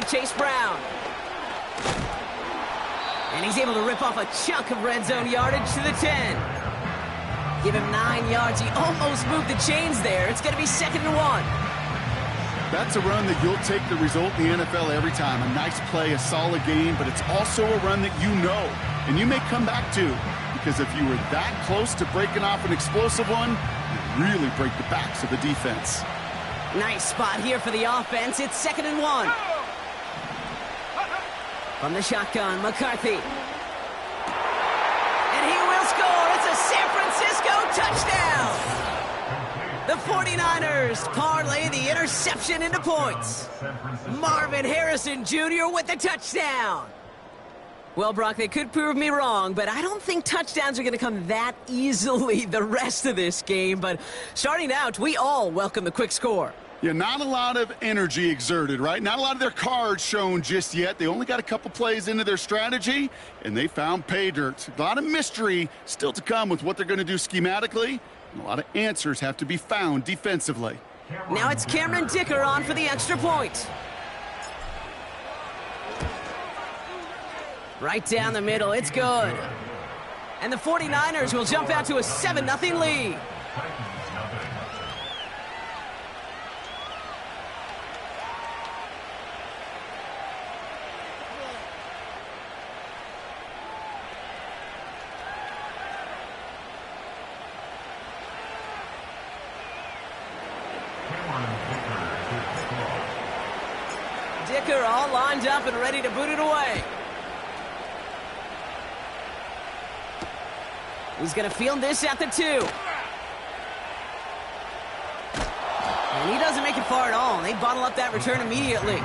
with Chase Brown. And he's able to rip off a chunk of red zone yardage to the 10. Give him 9 yards. He almost moved the chains there. It's going to be 2nd and 1. That's a run that you'll take the result in the NFL every time. A nice play, a solid game, but it's also a run that you know and you may come back to, because if you were that close to breaking off an explosive one, you really break the backs of the defense. Nice spot here for the offense. It's 2nd and 1. From the shotgun, McCarthy. And he will score. It's a San Francisco touchdown. The 49ers parlay the interception into points. Marvin Harrison Jr. with the touchdown. Well, Brock, they could prove me wrong, but I don't think touchdowns are going to come that easily the rest of this game. But starting out, we all welcome the quick score. Yeah, not a lot of energy exerted, right? Not a lot of their cards shown just yet. They only got a couple plays into their strategy, and they found pay dirt. A lot of mystery still to come with what they're going to do schematically, and a lot of answers have to be found defensively. Now it's Cameron Dicker on for the extra point. Right down the middle, it's good. And the 49ers will jump out to a 7-0 lead. Dicker all lined up and ready to boot it away. He's going to field this at the 2. And he doesn't make it far at all. And they bottle up that return immediately.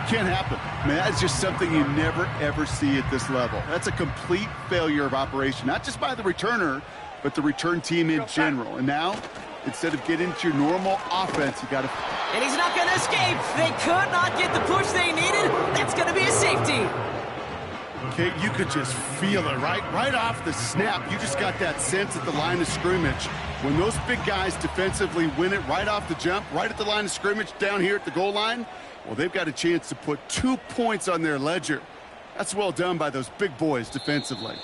Can't happen. I mean, that's just something you never, ever see at this level. That's a complete failure of operation, not just by the returner, but the return team in general. And now, instead of getting into your normal offense, you got to... And he's not going to escape. They could not get the push they needed. That's going to be a safety. Okay, you could just feel it, right off the snap. You just got that sense at the line of scrimmage. When those big guys defensively win it right off the jump, right at the line of scrimmage down here at the goal line, well, they've got a chance to put 2 points on their ledger. That's well done by those big boys defensively.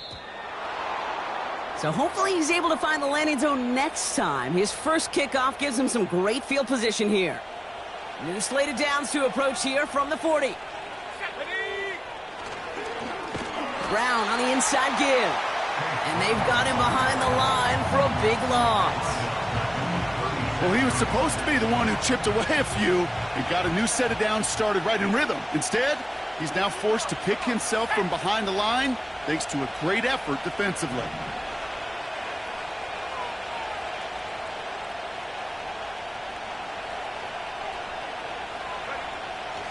So hopefully he's able to find the landing zone next time. His first kickoff gives him some great field position here. New slate of downs to approach here from the 40. Brown on the inside give. And they've got him behind the line for a big loss. Well, he was supposed to be the one who chipped away a few and got a new set of downs started right in rhythm. Instead, he's now forced to pick himself from behind the line thanks to a great effort defensively.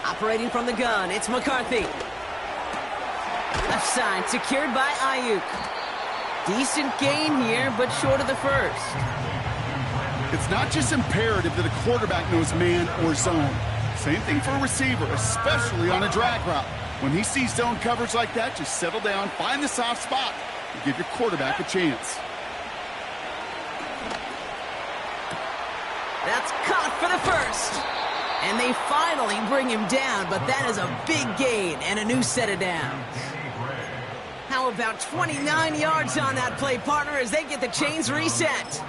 Operating from the gun, it's McCarthy. Left side, secured by Ayuk. Decent gain here, but short of the first. It's not just imperative that a quarterback knows man or zone. Same thing for a receiver, especially on a drag route. When he sees zone coverage like that, just settle down, find the soft spot, and give your quarterback a chance. That's caught for the first. And they finally bring him down, but that is a big gain and a new set of downs. How about 29 yards on that play, partner, as they get the chains reset?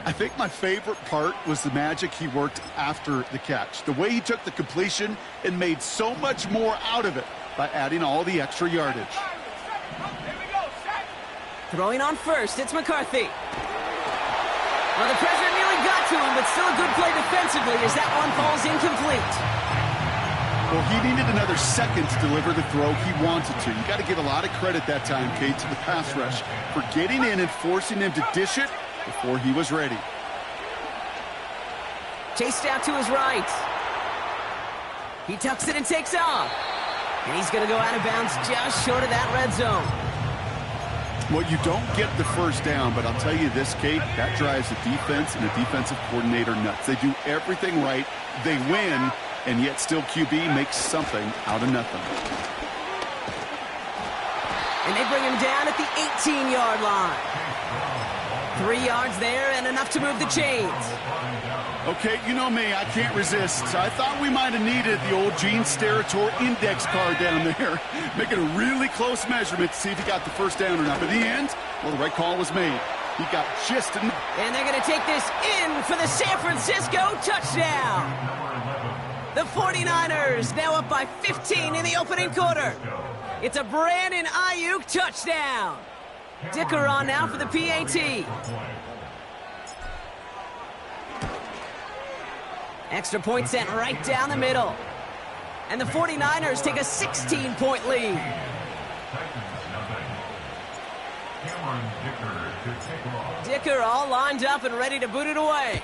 I think my favorite part was the magic he worked after the catch. The way he took the completion and made so much more out of it by adding all the extra yardage. Throwing on first, it's McCarthy. Well, the pressure nearly got to him, but still a good play defensively as that one falls incomplete. Well, he needed another second to deliver the throw he wanted to. You got to give a lot of credit that time, Kate, to the pass rush for getting in and forcing him to dish it before he was ready. Chased out to his right. He tucks it and takes off. And he's going to go out of bounds just short of that red zone. Well, you don't get the first down, but I'll tell you this, Kate, that drives the defense and the defensive coordinator nuts. They do everything right. They win, and yet still QB makes something out of nothing. And they bring him down at the 18-yard line. 3 yards there and enough to move the chains. Okay, you know me, I can't resist. I thought we might have needed the old Gene Steratore index card down there. Making a really close measurement to see if he got the first down or not. But in the end, well, the right call was made. He got just enough. And they're going to take this in for the San Francisco touchdown. The 49ers now up by 15 in the opening quarter. It's a Brandon Aiyuk touchdown. Dicker on now for the PAT. Extra point sent right down the middle. And the 49ers take a 16-point lead. Dicker all lined up and ready to boot it away.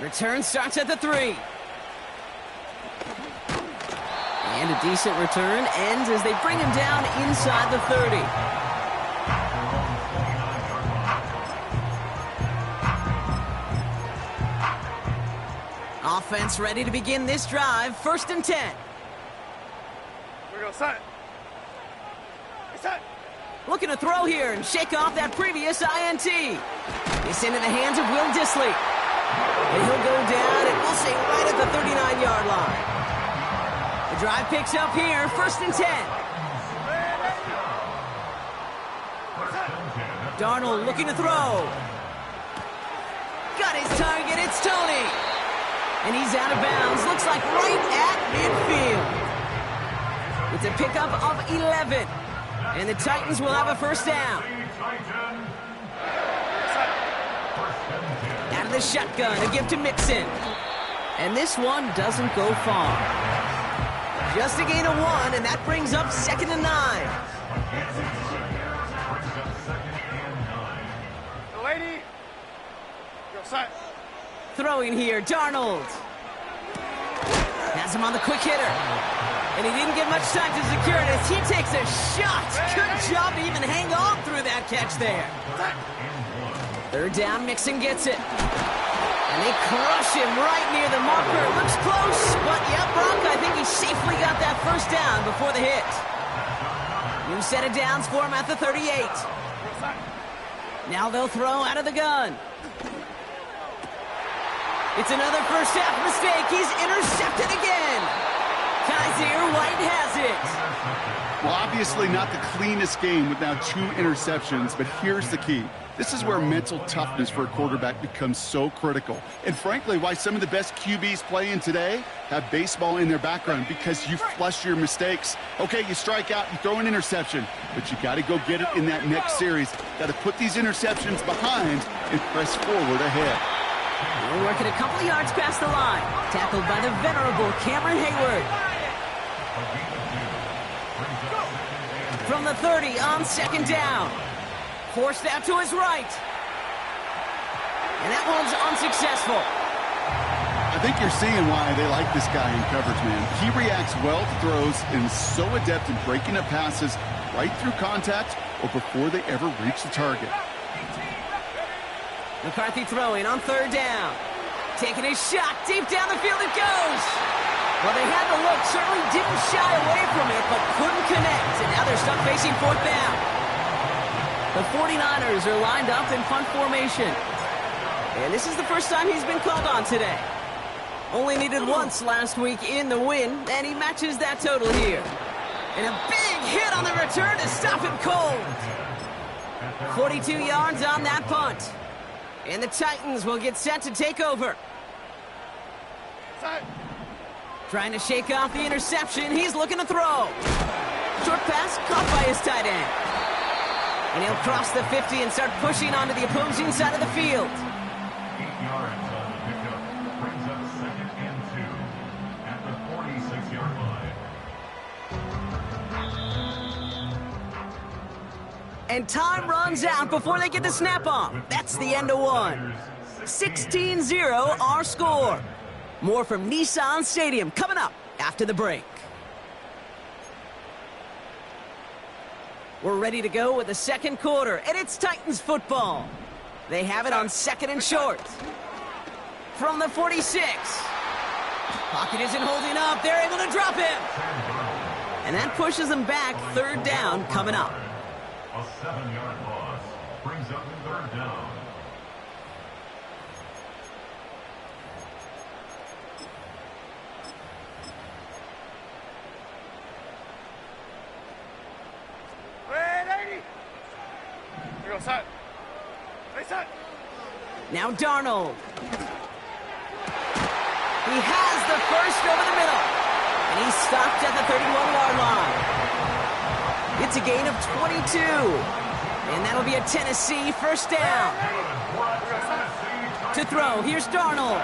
Return starts at the 3. And a decent return ends as they bring him down inside the 30. Offense ready to begin this drive. 1st and 10. We're going to set. Set. Looking to throw here and shake off that previous INT. It's into the hands of Will Dissly. And he'll go down and we'll say right at the 39-yard line. The drive picks up here. 1st and 10. Darnold looking to throw. Got his target. It's Tony. And he's out of bounds. Looks like right at midfield. It's a pickup of 11. And the Titans will have a 1st down. Out of the shotgun, a give to Mixon. And this one doesn't go far. Just a gain of 1, and that brings up 2nd and 9. The lady. Go set. Throwing here, Darnold. Has him on the quick hitter. And he didn't get much time to secure it as he takes a shot. Good job to even hang on through that catch there. 3rd down, Mixon gets it. And they crush him right near the marker. Looks close, but yeah, Brock, I think he safely got that 1st down before the hit. New set of downs for him at the 38. Now they'll throw out of the gun. It's another first half mistake. He's intercepted again. Kaiser White has it. Well, obviously not the cleanest game with now 2 interceptions, but here's the key. This is where mental toughness for a quarterback becomes so critical. And frankly, why some of the best QBs playing today have baseball in their background, because you flush your mistakes. Okay, you strike out, you throw an interception, but you got to go get it in that next series. Got to put these interceptions behind and press forward ahead. We're working a couple of yards past the line. Tackled by the venerable Cameron Hayward. From the 30 on 2nd down. Forced out to his right. And that one's unsuccessful. I think you're seeing why they like this guy in coverage, man. He reacts well to throws and is so adept in breaking up passes right through contact or before they ever reach the target. McCarthy throwing on 3rd down. Taking a shot deep down the field it goes. Well, they had the look, certainly didn't shy away from it, but couldn't connect. And now they're stuck facing 4th down. The 49ers are lined up in punt formation. And this is the first time he's been called on today. Only needed once last week in the win, and he matches that total here. And a big hit on the return to stop him cold. 42 yards on that punt. And the Titans will get set to take over. Trying to shake off the interception. He's looking to throw. Short pass caught by his tight end. And he'll cross the 50 and start pushing onto the opposing side of the field. 8 yards on the pickup. Brings up 2nd and 2 at the 46-yard line. And time runs out before they get the snap off. That's the end of one. 16-0 our score. More from Nissan Stadium coming up after the break. We're ready to go with the 2nd quarter, and it's Titans football. They have it on 2nd and short. From the 46. Pocket isn't holding up. They're able to drop him. And that pushes them back. 3rd down coming up. A 7-yard loss. brings up third down. Set. Reset. Now Darnold. He has the first over the middle. And he's stopped at the 31-yard line. It's a gain of 22. And that'll be a Tennessee first down. To throw, here's Darnold.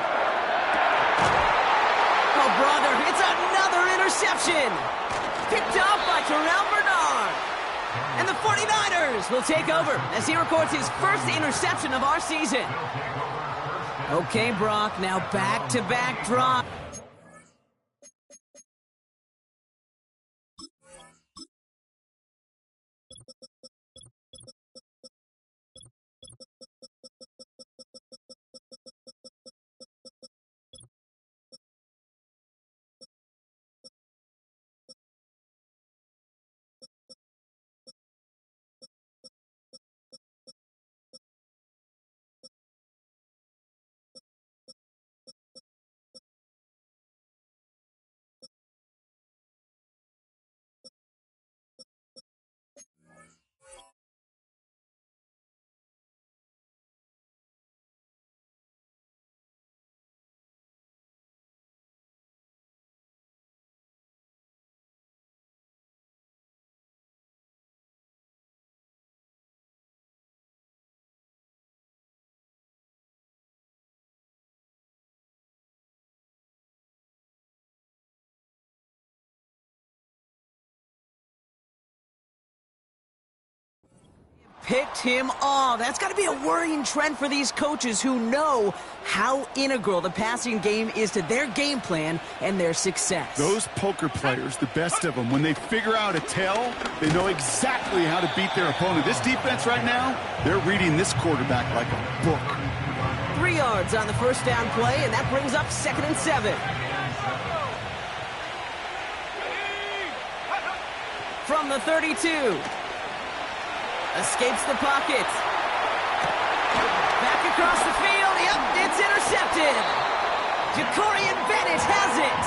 Oh, brother, it's another interception. Picked up by Terrell Bernard. And the 49ers will take over as he records his first interception of our season. Okay, Brock, now back-to-back drop. Picked him off. That's got to be a worrying trend for these coaches who know how integral the passing game is to their game plan and their success. Those poker players, the best of them, when they figure out a tell, they know exactly how to beat their opponent. This defense right now, they're reading this quarterback like a book. 3 yards on the first down play, and that brings up 2nd and 7. From the 32. Escapes the pocket. Back across the field. Yep, it's intercepted. Jacorian Bennett has it.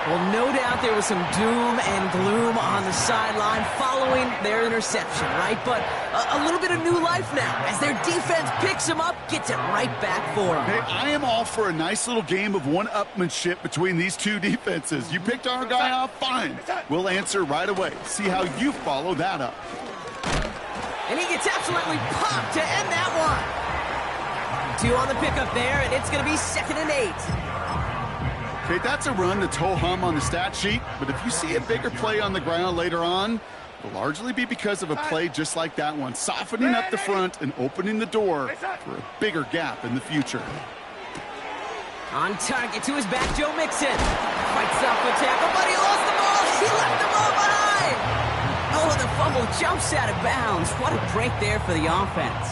Well, no doubt there was some doom and gloom on the sideline following their interception, right? But a little bit of new life now as their defense picks them up, gets it right back for them. Hey, I am all for a nice little game of one-upmanship between these two defenses. You picked our guy off, fine. We'll answer right away. See how you follow that up. And he gets absolutely popped to end that one. 2 on the pickup there, and it's going to be 2nd and 8. Okay, that's a run that's ho-hum on the stat sheet, but if you see a bigger play on the ground later on, it'll largely be because of a play just like that one, softening up the front and opening the door for a bigger gap in the future. On target to his back, Joe Mixon. Fights up the tackle, but he lost the ball. He left the ball behind. Oh, the fumble jumps out of bounds. What a break there for the offense.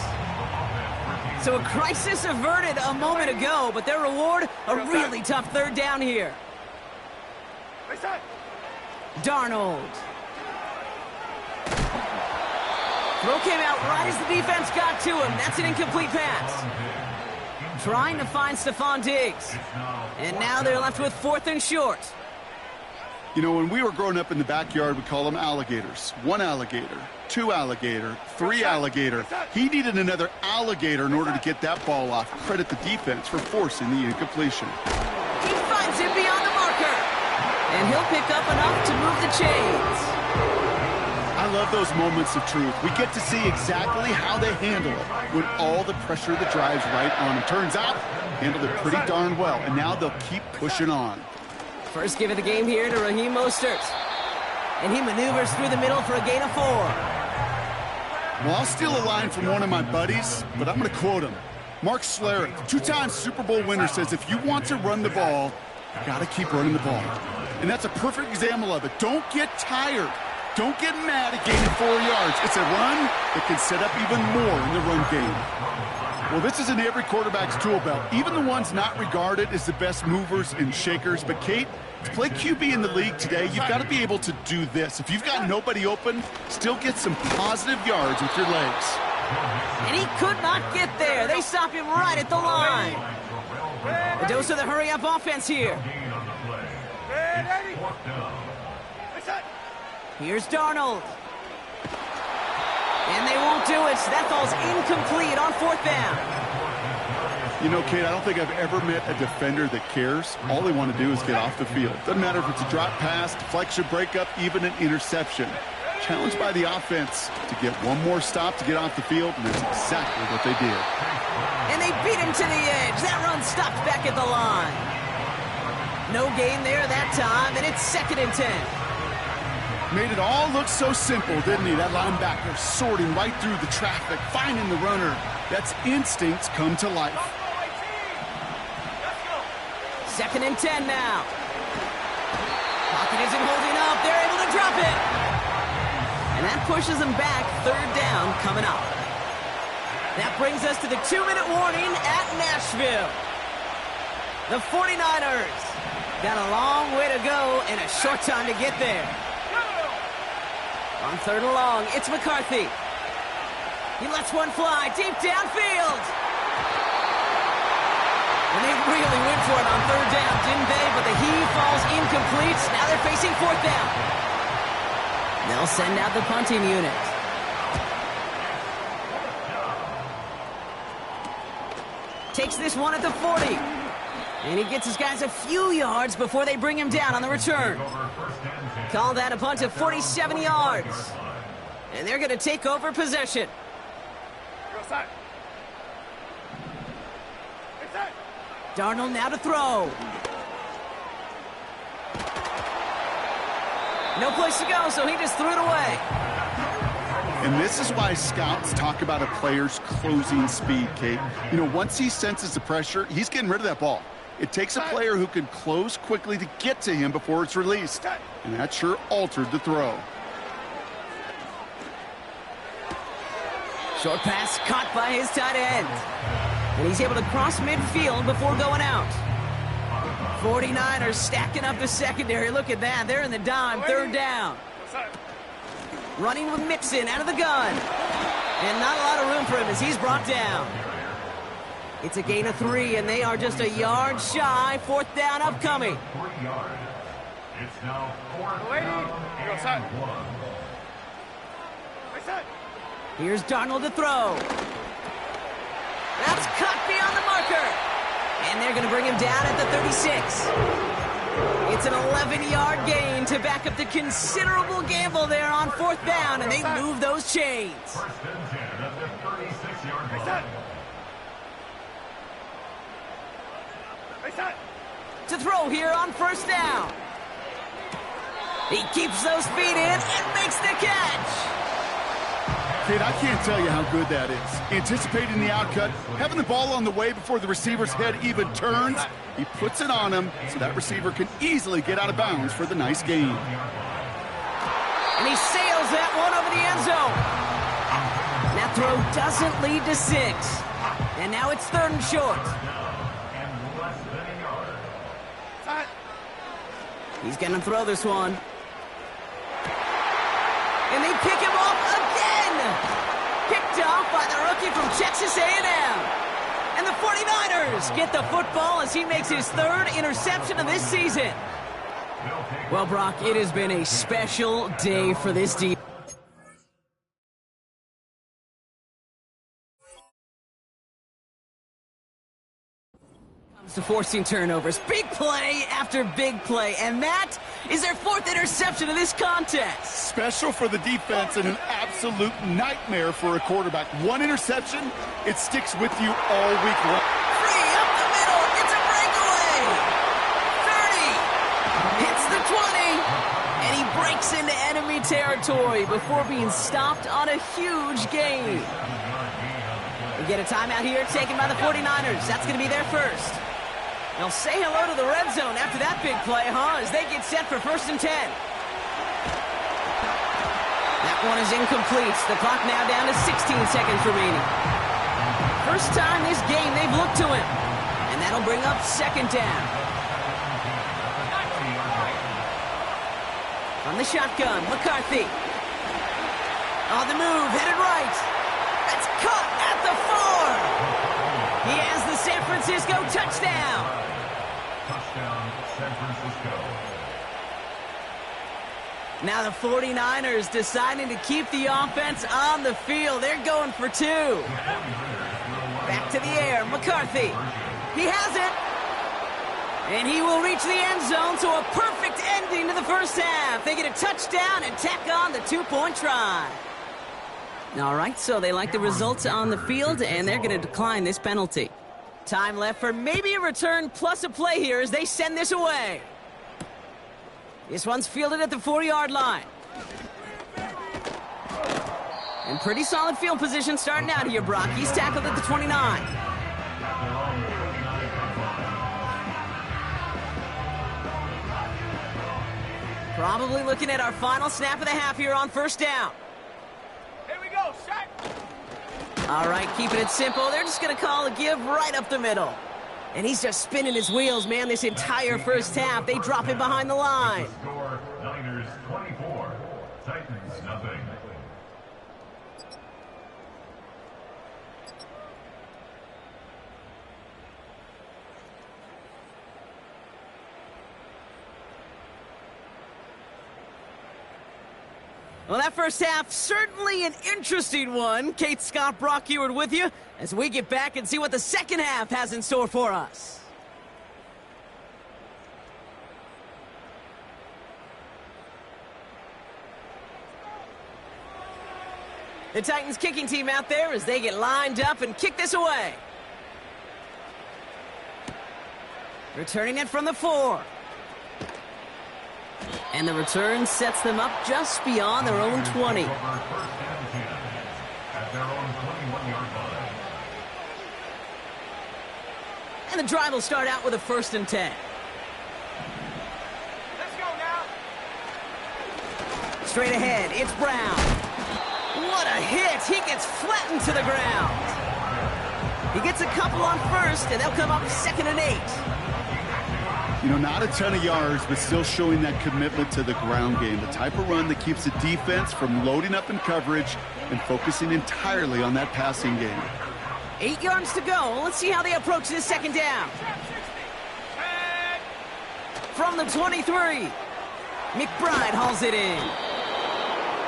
So a crisis averted a moment ago, but their reward, a really tough 3rd down here. Darnold. Throw came out right as the defense got to him. That's an incomplete pass. Trying to find Stephon Diggs. And now they're left with 4th and short. You know, when we were growing up in the backyard, we call them alligators. 1 alligator, 2 alligator, 3 alligator. He needed another alligator in order to get that ball off. Credit the defense for forcing the incompletion. He finds him beyond the marker. And he'll pick up enough to move the chains. I love those moments of truth. We get to see exactly how they handle it when all the pressure that drives right on them. Turns out, handled it pretty darn well, and now they'll keep pushing on. First give of the game here to Raheem Mostert. And he maneuvers through the middle for a gain of 4. Well, I'll steal a line from one of my buddies, but I'm going to quote him. Mark Schlereth, 2-time Super Bowl winner, says if you want to run the ball, you got to keep running the ball. And that's a perfect example of it. Don't get tired. Don't get mad at gaining 4 yards. It's a run that can set up even more in the run game. Well, this is in every quarterback's tool belt, even the ones not regarded as the best movers and shakers. But, Kate, to play QB in the league today, you've got to be able to do this. If you've got nobody open, still get some positive yards with your legs. And he could not get there. They stop him right at the line. A dose of the hurry-up offense here. Here's Darnold. And they won't do it. That falls incomplete on 4th down. You know, Kate, I don't think I've ever met a defender that cares. All they want to do is get off the field. Doesn't matter if it's a drop pass, deflection, breakup, even an interception. Challenged by the offense to get one more stop to get off the field, and that's exactly what they did. And they beat him to the edge. That run stopped back at the line. No gain there that time, and it's 2nd and 10. Made it all look so simple, didn't he? That linebacker sorting right through the traffic, finding the runner. That's instincts come to life. 2nd and 10 now. Pocket isn't holding up. They're able to drop it. And that pushes them back. 3rd down coming up. That brings us to the 2-minute warning at Nashville. The 49ers got a long way to go and a short time to get there. On 3rd and long, it's McCarthy. He lets one fly deep downfield. And they really went for it on 3rd down, didn't they? But the heave falls incomplete. Now they're facing 4th down. They'll send out the punting unit. Takes this one at the 40. And he gets his guys a few yards before they bring him down on the return. Call that a punt of 47 yards. And they're going to take over possession. Darnold now to throw. No place to go, so he just threw it away. And this is why scouts talk about a player's closing speed, Kate. You know, once he senses the pressure, he's getting rid of that ball. It takes a player who can close quickly to get to him before it's released. And that sure altered the throw. Short pass caught by his tight end. And he's able to cross midfield before going out. 49ers stacking up the secondary. Look at that. They're in the dime. 3rd down. Running with Mixon out of the gun. And not a lot of room for him as he's brought down. It's a gain of 3, and they are just a yard shy. 4th down upcoming. 3 yards. It's now 4th down and 1. Here's Darnold to throw. That's cut beyond the marker. And they're going to bring him down at the 36. It's an 11-yard gain to back up the considerable gamble there on 4th down, and they move those chains. 1st and 10 at the 36-yard line. To throw here on 1st down. He keeps those feet in and makes the catch. Kate, I can't tell you how good that is. Anticipating the outcut, having the ball on the way before the receiver's head even turns, he puts it on him so that receiver can easily get out of bounds for the nice gain. And he sails that one over the end zone. That throw doesn't lead to 6. And now it's 3rd and short. He's going to throw this one. And they pick him off again. Picked off by the rookie from Texas A&M. And the 49ers get the football as he makes his 3rd interception of this season. Well, Brock, it has been a special day for this team. To forcing turnovers. Big play after big play. And that is their 4th interception of this contest. Special for the defense and an absolute nightmare for a quarterback. One interception, it sticks with you all week long. Free up the middle. It's a breakaway. 30. Hits the 20. And he breaks into enemy territory before being stopped on a huge gain. We get a timeout here taken by the 49ers. That's going to be their first. They'll say hello to the red zone after that big play, As they get set for 1st and 10. That one is incomplete. The clock now down to 16 seconds remaining. First time this game they've looked to him. And that'll bring up 2nd down. From the shotgun, McCarthy. On the move, headed right. That's caught at the 4. He has the San Francisco touchdown. Touchdown, San Francisco. Now the 49ers deciding to keep the offense on the field. They're going for 2. Back to the air, McCarthy. He has it. And he will reach the end zone, so a perfect ending to the first half. They get a touchdown and tack on the 2-point try. All right, so they like the results on the field, and they're going to decline this penalty. Time left for maybe a return plus a play here as they send this away. This one's fielded at the 4-yard line. And pretty solid field position starting out here, Brock. He's tackled at the 29. Probably looking at our final snap of the half here on first down. Here we go, shot. All right, keeping it simple. They're just going to call a give right up the middle. And he's just spinning his wheels, man, this entire first half. They drop him behind the line. Score, Niners 24, Titans nothing. Well, that first half, certainly an interesting one. Kate Scott, Brock Huard with you as we get back and see what the second half has in store for us. The Titans kicking team out there as they get lined up and kick this away. Returning it from the 4. And the return sets them up just beyond their own 20. At their own 21-yard line. And the drive will start out with a 1st and 10. Let's go now. Straight ahead, it's Brown. What a hit! He gets flattened to the ground. He gets a couple on 1st, and they'll come up 2nd and 8. You know, not a ton of yards, but still showing that commitment to the ground game. The type of run that keeps the defense from loading up in coverage and focusing entirely on that passing game. 8 yards to go. Let's see how they approach this second down. From the 23, McBride hauls it in.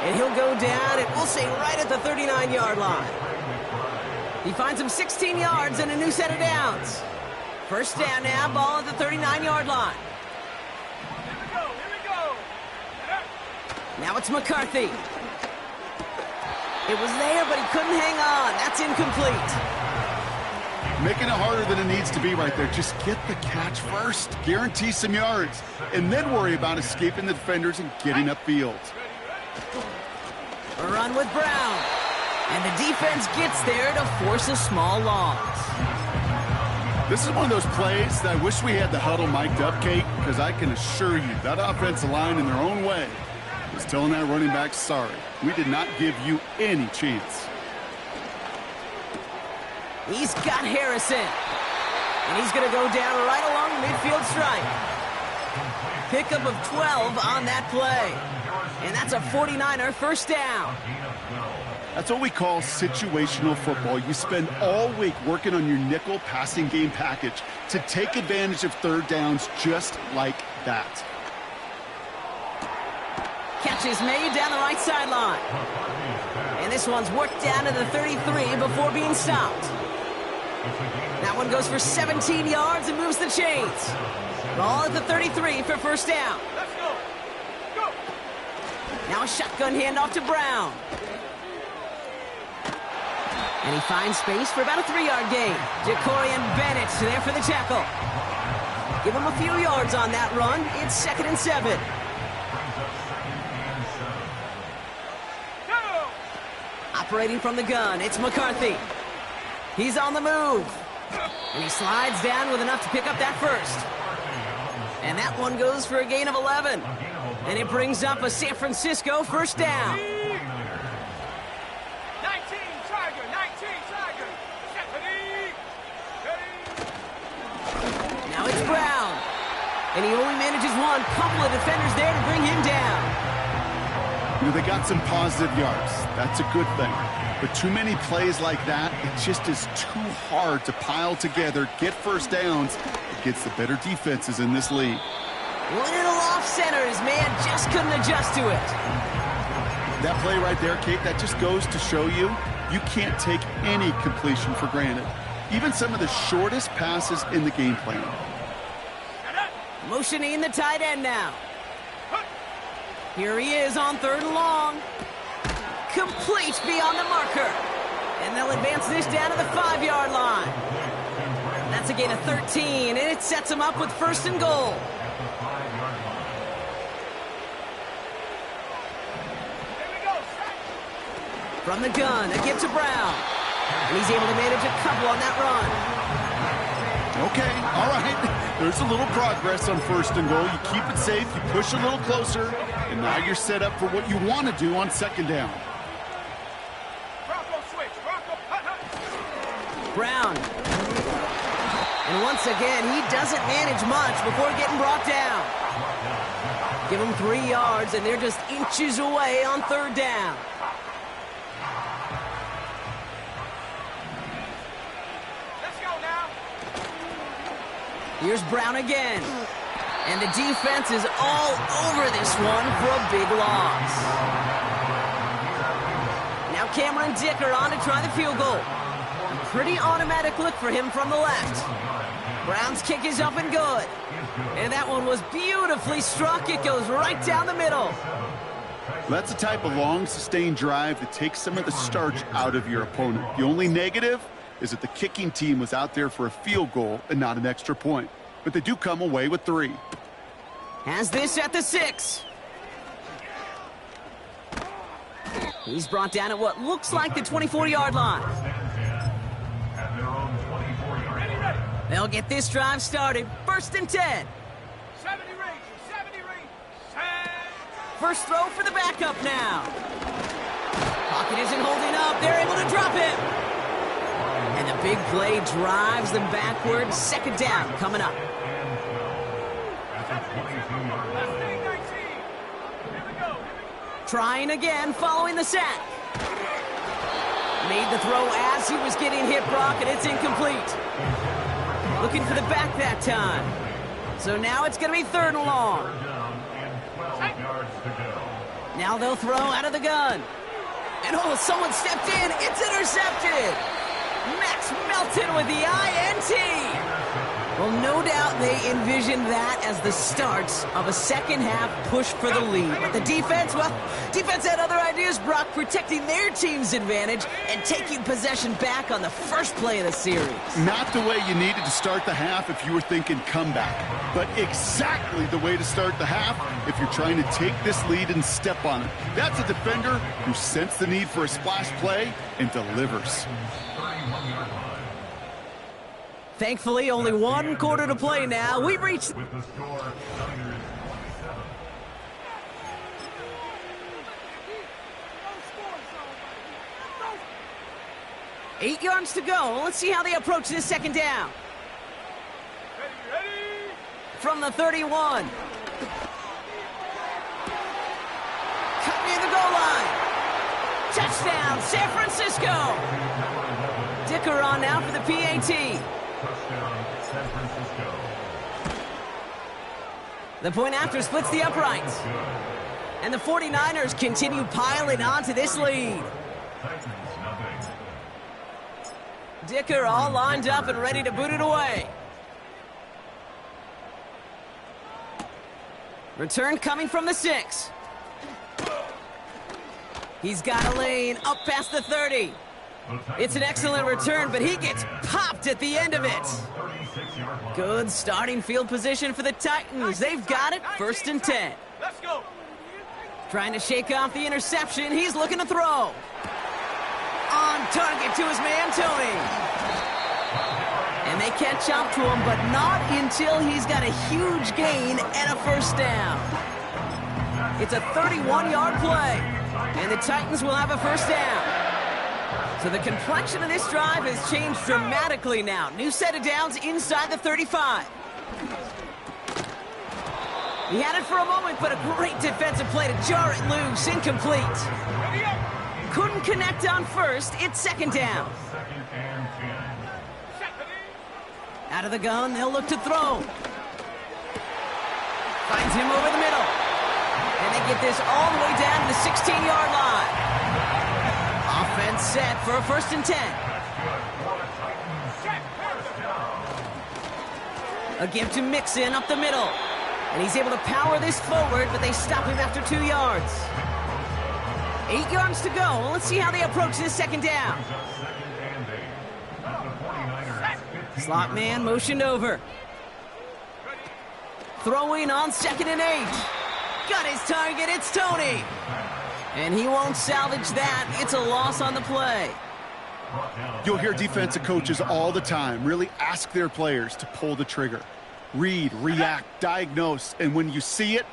And he'll go down, and we'll say right at the 39-yard line. He finds him 16 yards and a new set of downs. First down now, ball at the 39-yard line. Here we go. Now it's McCarthy. It was there, but he couldn't hang on. That's incomplete. Making it harder than it needs to be right there. Just get the catch first. Guarantee some yards. And then worry about escaping the defenders and getting upfield. A run with Brown. And the defense gets there to force a small loss. This is one of those plays that I wish we had the huddle mic'd up, Kate, because I can assure you that offensive line in their own way is telling that running back, sorry, we did not give you any chance. He's got Harrison. And he's going to go down right along the midfield stripe. Pickup of 12 on that play. And that's a 49er first down. That's what we call situational football. You spend all week working on your nickel passing game package to take advantage of third downs just like that. Catch is made down the right sideline. And this one's worked down to the 33 before being stopped. That one goes for 17 yards and moves the chains. Ball at the 33 for first down. Let's go. Go. Now a shotgun handoff to Brown. And he finds space for about a 3-yard gain. Jacorian Bennett there for the tackle. Give him a few yards on that run. It's 2nd and 7. Go. Operating from the gun, it's McCarthy. He's on the move. And he slides down with enough to pick up that first. And that one goes for a gain of 11. And it brings up a San Francisco first down. 19 Tiger. Now it's Brown. And he only manages one. Couple of defenders there to bring him down. You know, they got some positive yards. That's a good thing. But too many plays like that, it just is too hard to pile together, get first downs against the better defenses in this league. Little off center. His man just couldn't adjust to it. That play right there, Kate, that just goes to show you, you can't take any completion for granted. Even some of the shortest passes in the game plan. Motioning the tight end now. Here he is on 3rd and long. Complete beyond the marker. And they'll advance this down to the 5-yard line. That's a gain of 13, and it sets them up with 1st and goal. From the gun, a give to Brown. And he's able to manage a couple on that run. Okay, all right. There's a little progress on 1st and goal. You keep it safe, you push a little closer, and now you're set up for what you want to do on 2nd down. Brown. And once again, he doesn't manage much before getting brought down. Give him 3 yards, and they're just inches away on 3rd down. Here's Brown again. And the defense is all over this one for a big loss. Now Cameron Dicker on to try the field goal. A pretty automatic look for him from the left. Brown's kick is up and good. And that one was beautifully struck. It goes right down the middle. That's the type of long, sustained drive that takes some of the starch out of your opponent. The only negative is that the kicking team was out there for a field goal and not an extra point. But they do come away with 3. Has this at the 6. He's brought down at what looks like the 24-yard line. They'll get this drive started. 1st and 10. 70 range. First throw for the backup now. Pocket isn't holding up. They're able to drop it. And the big play drives them backwards. 2nd down coming up. Trying again following the sack. Made the throw as he was getting hit, Brock, and it's incomplete. Looking for the back that time. So now it's going to be 3rd and long. Now they'll throw out of the gun. And oh, someone stepped in. It's intercepted. Max Melton with the INT. Well, no doubt they envisioned that as the start of a 2nd half push for the lead. But the defense, well, defense had other ideas, Brock, protecting their team's advantage and taking possession back on the first play of the series. Not the way you needed to start the half if you were thinking comeback, but exactly the way to start the half if you're trying to take this lead and step on it. That's a defender who sensed the need for a splash play and delivers. Thankfully, only 1 quarter to play now. We've reached... With the score, Niners 27. 8 yards to go. Let's see how they approach this 2nd down. Ready. From the 31. Cut near the goal line. Touchdown, San Francisco. Dicker on now for the PAT. Touchdown, San Francisco. The point after splits the uprights. And the 49ers continue piling onto this lead. Titans, nothing. Dicker all lined up and ready to boot it away. Return coming from the 6. He's got a lane up past the 30. It's an excellent return, but he gets popped at the end of it. Good starting field position for the Titans. They've got it, 1st and 10. Let's go. Trying to shake off the interception. He's looking to throw. On target to his man, Tony. And they catch up to him, but not until he's got a huge gain and a 1st down. It's a 31-yard play, and the Titans will have a 1st down. So the complexion of this drive has changed dramatically now. New set of downs inside the 35. He had it for a moment, but a great defensive play to jar it loose. Incomplete. couldn't connect on first. It's second down. Second and 10. Out of the gun, they'll look to throw. Finds him over the middle. And they get this all the way down to the 16-yard line. Offense set for a 1st and 10. A give to Mixon up the middle. And he's able to power this forward, but they stop him after 2 yards. 8 yards to go. Let's see how they approach this second down. Slot man motioned over. Throwing on 2nd and 8. Got his target. It's Tony. And he won't salvage that. It's a loss on the play. You'll hear defensive coaches all the time really ask their players to pull the trigger. Read, react, diagnose, and when you see it,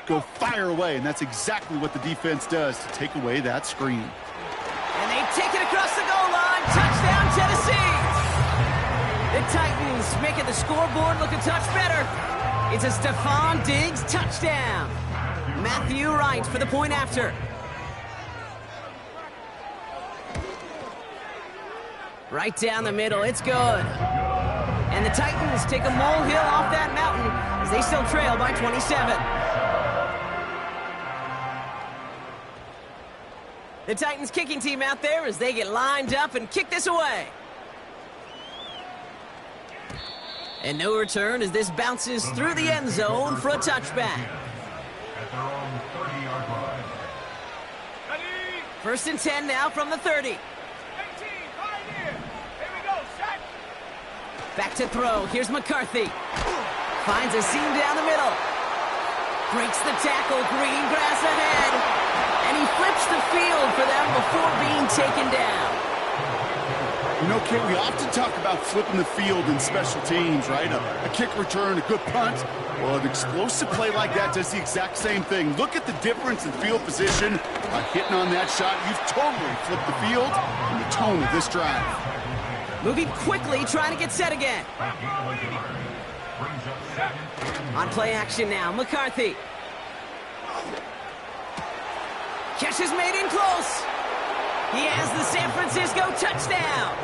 go fire away. And that's exactly what the defense does to take away that screen. And they take it across the goal line. Touchdown, Tennessee. The Titans making the scoreboard look a touch better. It's a Stephon Diggs touchdown. Matthew Wright for the point after. Right down the middle, it's good. And the Titans take a molehill off that mountain as they still trail by 27. The Titans kicking team out there as they get lined up and kick this away. And no return as this bounces through the end zone for a touchback. At their own 30-yard line. 1st and 10 now from the 30. 18, right here. Here we go, set. Back to throw. Here's McCarthy. Finds a seam down the middle. Breaks the tackle. Green grass ahead. And he flips the field for them before being taken down. You know, Kate, we often talk about flipping the field in special teams, right? A kick return, a good punt. Well, an explosive play like that does the exact same thing. Look at the difference in field position. By hitting on that shot, you've totally flipped the field and the tone of this drive. Moving quickly, trying to get set again. On play action now, McCarthy. Catch is made in close. He has the San Francisco touchdown.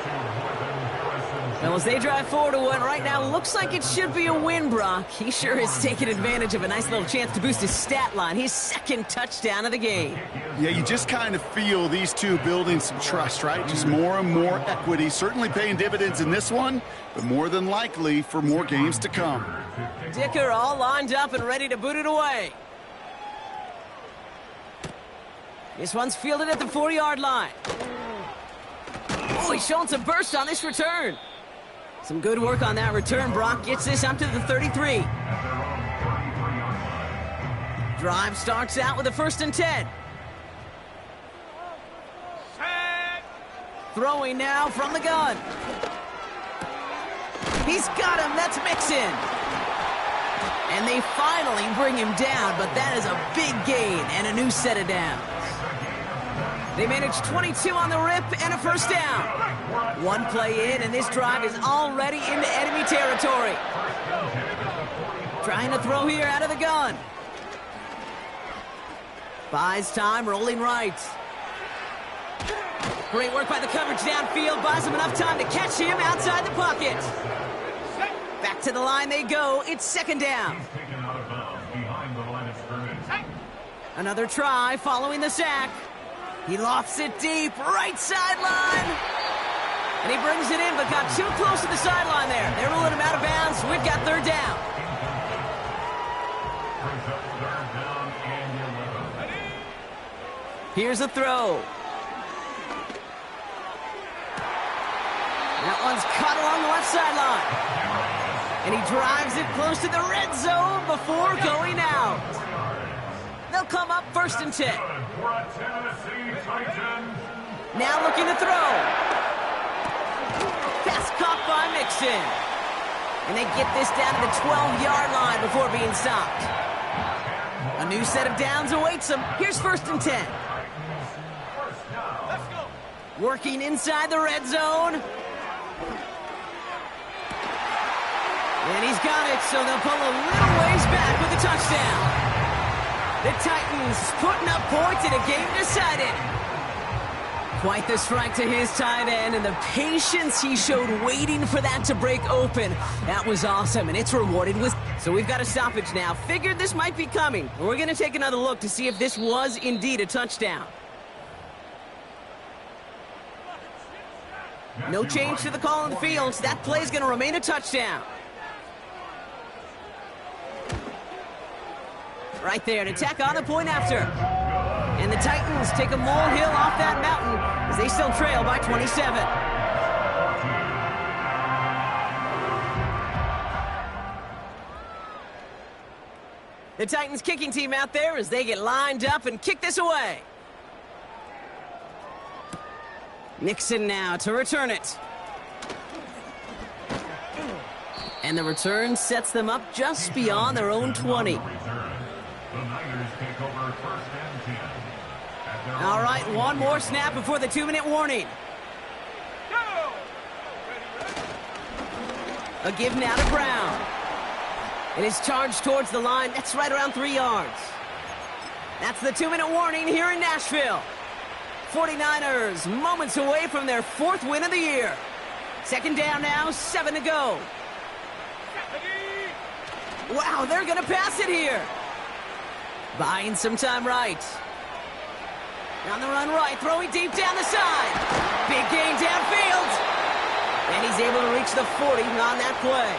Well, as they drive forward to what right now looks like it should be a win, Brock. He sure is taking advantage of a nice little chance to boost his stat line. His 2nd touchdown of the game. Yeah, you just kind of feel these two building some trust, right? Just more and more equity. Certainly paying dividends in this one, but more than likely for more games to come. Dicker all lined up and ready to boot it away. This one's fielded at the 4-yard line. Oh, he's showing some burst on this return. Some good work on that return. Brock gets this up to the 33. Drive starts out with a 1st and 10. Set. Throwing now from the gun. He's got him. That's Mixon. And they finally bring him down, but that is a big gain and a new set of downs. They managed 22 on the rip and a 1st down. One play in, and this drive is already into enemy territory. Trying to throw here out of the gun. Buys time, rolling right. Great work by the coverage downfield. Buys him enough time to catch him outside the pocket. Back to the line they go. It's 2nd down. Another try following the sack. He lofts it deep, right sideline. And he brings it in, but got too close to the sideline there. They're ruling him out of bounds. We've got 3rd down. Here's a throw. That one's caught along the left sideline. And he drives it close to the red zone before going out. They'll come up 1st and 10. Now looking to throw. Pass caught by Mixon. And they get this down to the 12-yard line before being stopped. A new set of downs awaits them. Here's 1st and 10. Working inside the red zone. And he's got it, so they'll pull a little ways back with a touchdown. The Titans putting up points in a game decided. Quite the strike to his tight end, and the patience he showed waiting for that to break open. That was awesome, and it's rewarded with... So we've got a stoppage now. Figured this might be coming. We're going to take another look to see if this was indeed a touchdown. No change to the call on the field. That play's going to remain a touchdown. Right there to tack on the point after. And the Titans take a molehill off that mountain as they still trail by 27. The Titans kicking team out there as they get lined up and kick this away. Nixon now to return it. And the return sets them up just beyond their own 20. All right, one more snap before the 2-minute warning. A give now to Brown. It is charged towards the line. That's right around 3 yards. That's the 2-minute warning here in Nashville. 49ers moments away from their 4th win of the year. Second down now, 7 to go. Wow, they're going to pass it here. Buying some time right. On the run right, throwing deep down the side. Big gain downfield. And he's able to reach the 40 on that play.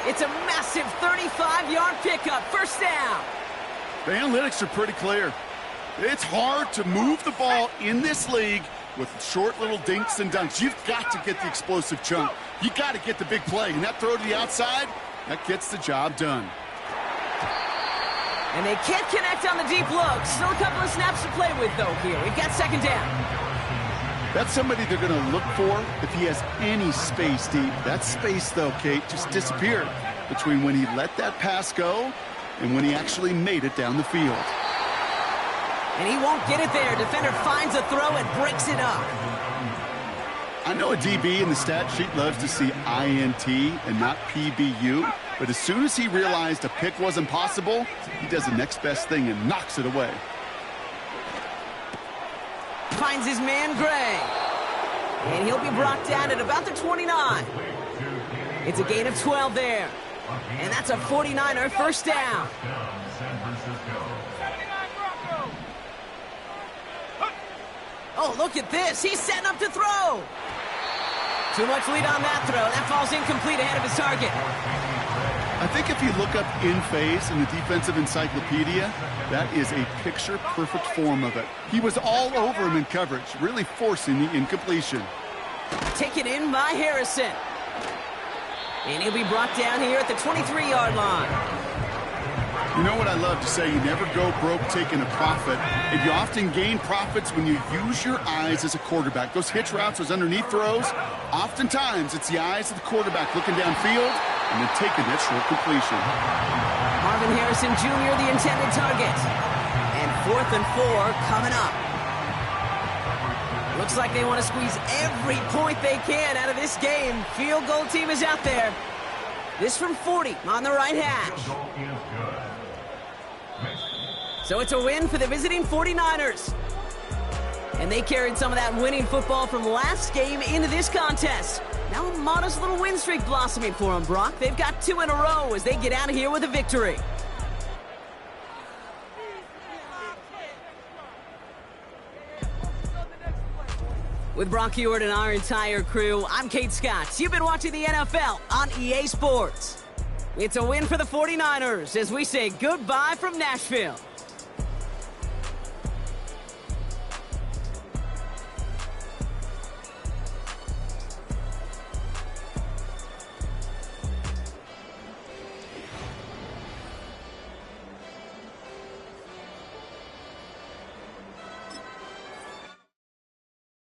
It's a massive 35-yard pickup, first down. The analytics are pretty clear. It's hard to move the ball in this league with short little dinks and dunks. You've got to get the explosive chunk. You got to get the big play. And that throw to the outside, that gets the job done. And they can't connect on the deep look. Still a couple of snaps to play with, though, here. We've got second down. That's somebody they're going to look for if he has any space deep. That space, though, Kate, just disappeared between when he let that pass go and when he actually made it down the field. And he won't get it there. Defender finds a throw and breaks it up. I know a DB in the stat sheet loves to see INT and not PBU, but as soon as he realized a pick wasn't possible, he does the next best thing and knocks it away. Finds his man, Gray. And he'll be brought down at about the 29. It's a gain of 12 there. And that's a 49er first down. Oh, look at this. He's setting up to throw. Too much lead on that throw. That falls incomplete ahead of his target. I think if you look up in phase in the defensive encyclopedia, that is a picture-perfect form of it. He was all over him in coverage, really forcing the incompletion. Taken in by Harrison. And he'll be brought down here at the 23-yard line. You know what I love to say? You never go broke taking a profit, and you often gain profits when you use your eyes as a quarterback. Those hitch routes, those underneath throws, oftentimes it's the eyes of the quarterback looking downfield and then taking that short completion. Marvin Harrison Jr., the intended target. And 4th and 4 coming up. Looks like they want to squeeze every point they can out of this game. Field goal team is out there. This from 40 on the right hash. So it's a win for the visiting 49ers. And they carried some of that winning football from last game into this contest. Now a modest little win streak blossoming for them, Brock. They've got 2 in a row as they get out of here with a victory. With Brock Huard and our entire crew, I'm Kate Scott. You've been watching the NFL on EA Sports. It's a win for the 49ers as we say goodbye from Nashville.